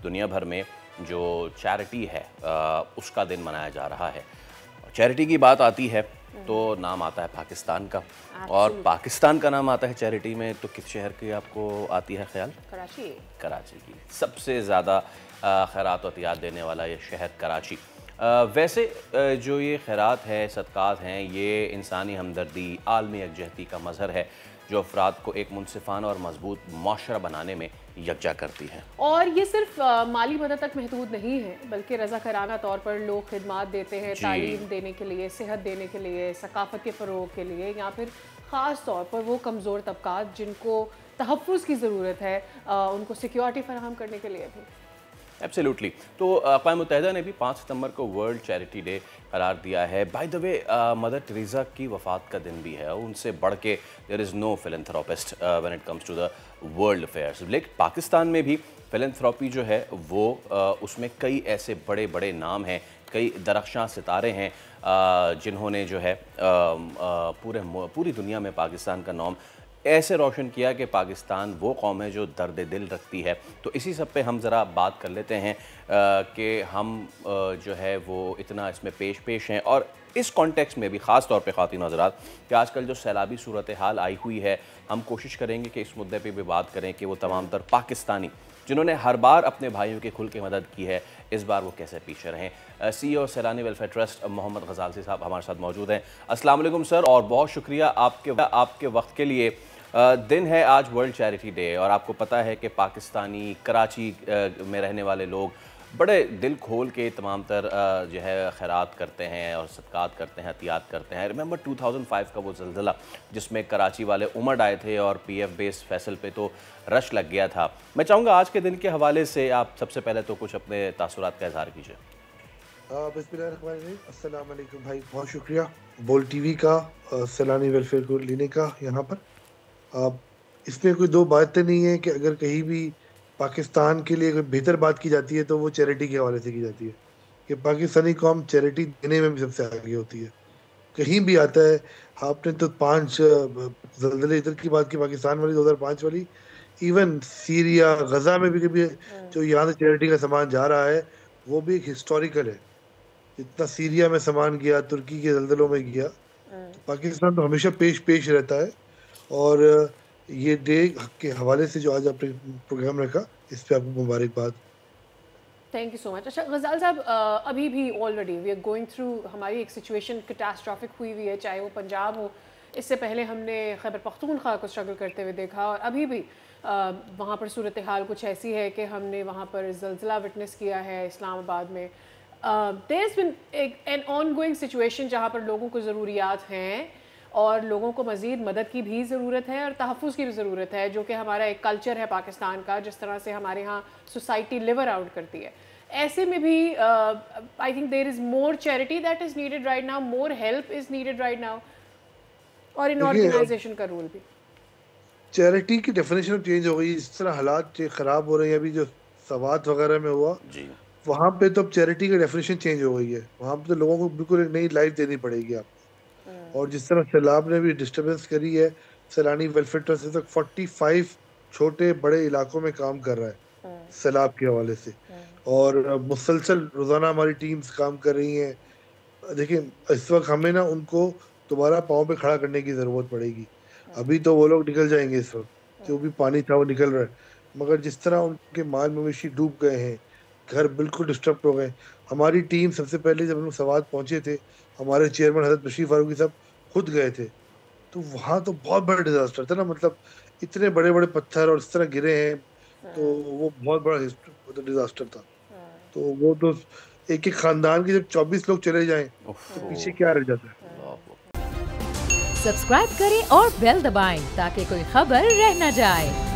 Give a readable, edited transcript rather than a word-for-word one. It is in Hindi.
दुनिया भर में जो चैरिटी है उसका दिन मनाया जा रहा है। चैरिटी की बात आती है तो नाम आता है पाकिस्तान का, और पाकिस्तान का नाम आता है चैरिटी में तो किस शहर की आपको आती है ख्याल? कराची। कराची की सबसे ज़्यादा खैरात और अतियात देने वाला ये शहर कराची। वैसे जो ये खैरात है, सदक़ात हैं, ये इंसानी हमदर्दी, आलमी यकजहती का मज़हर है जो अफराद को एक मुनसिफ़ाना और मजबूत माशरा बनाने में यकजा करती है। और ये सिर्फ माली मदद तक महदूद नहीं है, बल्कि रज़ाकाराना तौर पर लोग खिदमात देते हैं तालीम देने के लिए, सेहत देने के लिए, सकाफ़त के फ़रोग़ के लिए, या फिर ख़ास तौर पर वो कमज़ोर तबक़ात जिनको तहफ़्फ़ुज़ की ज़रूरत है उनको सिक्योरिटी फ़राहम करने के लिए भी। एब्सोल्युटली। तो अक़वाम मुत्तहिदा ने भी 5 सितंबर को वर्ल्ड चैरिटी डे करार दिया है। By the way Mother Teresa की वफ़ात का दिन भी है, उनसे बढ़ के there is no philanthropist when it comes to the world affairs. लेकिन पाकिस्तान में भी फिलैंथ्रोपी जो है वो उसमें कई ऐसे बड़े बड़े नाम हैं, कई दरख्शां सितारे हैं जिन्होंने जो है पूरी दुनिया में पाकिस्तान का नाम ऐसे रोशन किया कि पाकिस्तान वो कौम है जो दर्द दिल रखती है। तो इसी सब पे हम ज़रा बात कर लेते हैं कि हम जो है वो इतना इसमें पेश हैं, और इस कॉन्टेक्स्ट में भी ख़ास तौर पे ख़वातीन हज़रात कि आजकल जो सैलाबी सूरत हाल आई हुई है, हम कोशिश करेंगे कि इस मुद्दे पे भी बात करें कि वो तमाम तर पाकिस्तानी जिन्होंने हर बार अपने भाइयों की खुल के मदद की है, इस बार वो कैसे पीछे रहें। CEO सैलानी वेलफेयर ट्रस्ट मोहम्मद गजालसी साहब हमारे साथ मौजूद हैं। अस्सलाम वालेकुम सर, और बहुत शुक्रिया आपके वक्त के लिए। दिन है आज वर्ल्ड चैरिटी डे, और आपको पता है कि पाकिस्तानी कराची में रहने वाले लोग बड़े दिल खोल के तमाम तर जो है खैरात करते हैं और सदक़ात करते हैं, अतियात करते हैं। रिमेंबर 2005 का वो ज़ल्ज़ला जिसमें कराची वाले उमड़ आए थे और PF बेस फैसल पे तो रश लग गया था। मैं चाहूँगा आज के दिन के हवाले से आप सबसे पहले तो कुछ अपने तासुरात का इज़हार कीजिए। अस्सलाम वालेकुम भाई, बहुत शुक्रिया बोल TV का सैलानी वेलफेयर को लेने का यहाँ पर। इसमें कोई दो बातें नहीं है कि अगर कहीं भी पाकिस्तान के लिए कोई बेहतर बात की जाती है तो वो चैरिटी के हवाले से की जाती है कि पाकिस्तानी कौम चैरिटी देने में भी सबसे आगे होती है। कहीं भी आता है, आपने तो 5 ज़ल्ज़ले इधर की बात की, पाकिस्तान वाली 2005 वाली, इवन सीरिया, गजा में भी कभी जो यहाँ से चैरिटी का सामान जा रहा है वो भी एक हिस्टोरिकल है। जितना सीरिया में सामान गया, तुर्की के ज़ल्ज़लों में गया, तो पाकिस्तान तो हमेशा पेश रहता है। और ये डे के हवाले से जो आज आपने प्रोग्राम रखा, इस पे आपको मुबारकबाद। Thank you so much. अच्छा गज़ाल साहब, अभी भी already we are going through, हमारी एक सिचुएशन कैटास्ट्रॉफिक हुई हुई है, चाहे वो पंजाब हो, इससे पहले हमने खैबर पख्तूनख्वा को स्ट्रगल करते हुए देखा, और अभी भी वहाँ पर सूरत हाल कुछ ऐसी है कि हमने वहाँ पर ज़ल्ज़ला विटनेस किया है इस्लामाबाद में। There is been an ongoing situation जहाँ पर लोगों को ज़रूरियात हैं और लोगों को मज़ीद मदद की भी ज़रूरत है और तहफ़्फ़ुज़ की भी ज़रूरत है, जो कि हमारा एक कल्चर है पाकिस्तान का, जिस तरह से हमारे यहाँ सोसाइटी लिवर आउट करती है। ऐसे में भी I think there is more charity that is needed right now, more help is needed right now, और इन ऑर्गेनाइजेशन का रोल भी। चैरिटी की डेफिनेशन चेंज हो गई, इस तरह हालात ख़राब हो रहे हैं। अभी जो सवात वगैरह में हुआ जी, वहाँ पे तो चैरिटी की डेफिनेशन चेंज हो गई है। वहाँ पे तो लोगों को बिल्कुल एक नई लाइफ देनी पड़ेगी आप। और जिस तरह सैलाब ने भी डिस्टर्बेंस करी है, सैलानी वेलफेयर ट्रस्ट तक 45 छोटे बड़े इलाकों में काम कर रहा है सैलाब के हवाले से, और मुसलसल रोजाना हमारी टीम्स काम कर रही हैं। देखिए, इस वक्त हमें ना उनको दोबारा पाँव पे खड़ा करने की ज़रूरत पड़ेगी। अभी तो वो लोग निकल जाएंगे, इस वक्त जो भी पानी था वो निकल रहा है, मगर जिस तरह उनके माल मवेशी डूब गए हैं, घर बिल्कुल डिस्टर्ब हो गए। हमारी टीम सबसे पहले जब हम सवात पहुंचे थे, हमारे चेयरमैन हज़रत बशीर फारूकी साहब खुद गए थे, तो वहाँ तो बहुत बड़ा डिजास्टर था ना, मतलब इतने बड़े बड़े पत्थर और इस तरह गिरे हैं, तो वो बहुत बड़ा डिजास्टर था। तो वो तो एक एक खानदान के जब 24 लोग चले जाएं तो पीछे क्या रह जाता है। सब्सक्राइब करें और बेल दबाएं ताकि कोई खबर रह न जाए।